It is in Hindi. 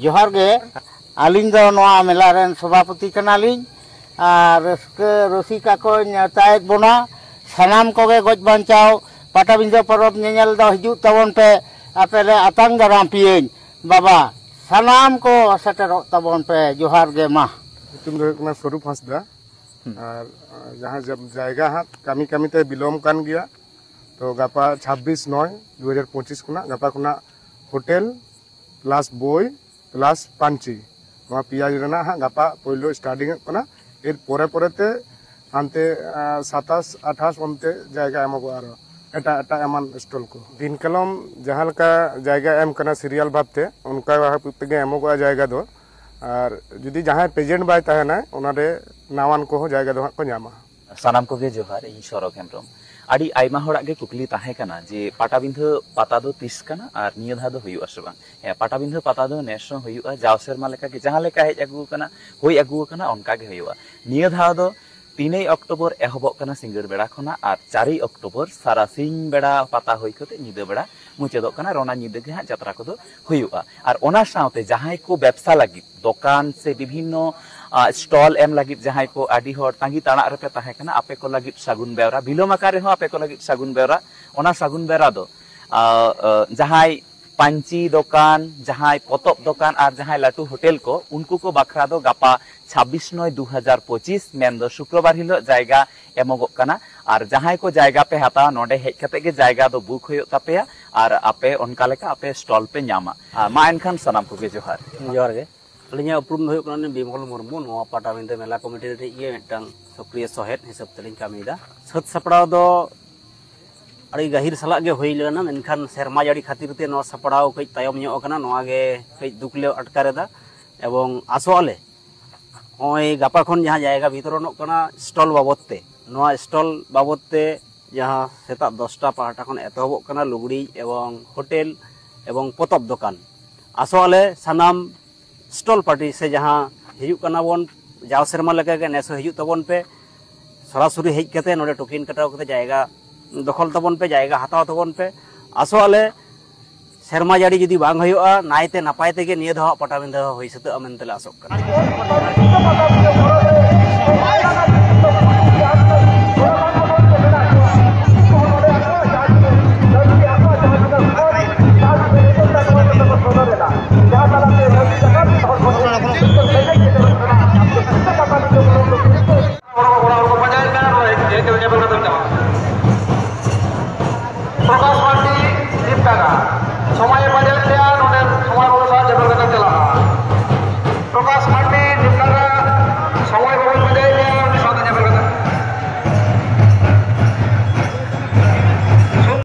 जोहार गे आलिंग दो नोआ मेला रेन सभापति कनालिंग और रसिका को नेतायत बोना सानाम कोगे गज बांचाव पाटाबिंदा परब नेल दो हिजु तबन पे आपेले आतांग दाराम पियें बाबा सानाम को सेटेरो तबन पे जोहार गे मा तुम दो स्वरूप हंसदा और जहाँ जब जाएगा हाँ कमी कमी ते बिलोम कान गया तो गापा 26/9/2025 खुना गापा खुना hotel plus boy plus Panchi नवा पिया जुरना हाँ गापा पहिलो स्टार्टिंग कना एर पोरे पोरे ते आंते 27-28 ओनते जायगा एमगो आरो एटा एटा एमान स्टॉल को दिन कलम जहाँ लका जायगा एम कना सीरियल भाबते उनका तेगे एमगो जायगा दो और जुदी जहाँ प्रेजेंट बाय तहना उनारे नावान को जायगा दो को न्यामा सानाम को गे जोहार इन शरक हेम्ब्रम आड़ी आइमा होड़ा गे कुकली ताहे कना जे पाटाबिंधा पाता दो तीस कना और निया धा दो हुयु असबा पाटाबिंधा पाता दो नेशो हुयु जाव सेरमा लेका के जहाँ लेका हेज अगु कना होय अगु कना ओनका गे हुयु निया धा दो 3 अक्टोबर एहबक कना सिंगड़ बेड़ा खना और 4 अक्टोबर सारा सिंग बेड़ा पाता होय कते निदा बेड़ा मुचादक कना रोना निदा गे हा यात्रा को दो हुयुआ और ओना साउते जहां को व्यवसा लगी दुकान से विभिन्न स्टॉल एम लगी जहां को आदि होर तांगी ताना रेपे ताहे कना आपे को लगी सागुन बेवरा बिलोम आकारे हो आपे को लगी सागुन बेवरा ओना सागुन बेवरा दो जहां पांची दुकान जहां पतप दुकान और जहां लाटू होटल को उनको को बखरा दो गापा 26/9/2025 मेन दो शुक्रवार हिलो जायगा एमगो कना और जहां को जायगा पे हाता नोडे हेज कते गे जायगा दो बुक होयो तापेया और आपे ओनका लेका आपे स्टॉल पे न्यामा मा एनखान सनाम को गे जोहार जोहार गे अलिया उपरुम होयो कना बिमल मुर्मू नोआ पाटाबिंदा मेला कमिटी रे ये मिटन सक्रिय सहेत हिसाब तलिन कामीदा सत सपड़ाव दो अड़ी गहिर सलाग गे होई लेना मेनखान सेरमा जाड़ी खातिर ते नो सपड़ाव कई तायम न्यो कना नोआ गे कई दुखले अटकारेदा एवं आसोआले ओय गापा खन जहां जायगा भितरनो कना स्टॉल बाबतते नोआ स्टॉल बाबतते जहां सेता 10टा पार्टा खन एतहबक कना लुगड़ी एवं होटल एवं पतप दुकान आसोआले सनाम स्टॉल पार्टी से जहां हिजु कना बोन जाव सेरमा लगा के नेसो हिजु तबन पे सरासुरी हेज कते नोडे टोकिन कटाव कते जायगा दखल तबन पे जायगा हताव तबन पे आसोआले सेरमा जाड़ी जुदी बांग होयोआ नायते नापाय तेगे निया दो पाटाबिंदा होई सते अमेनतेला आसोक कना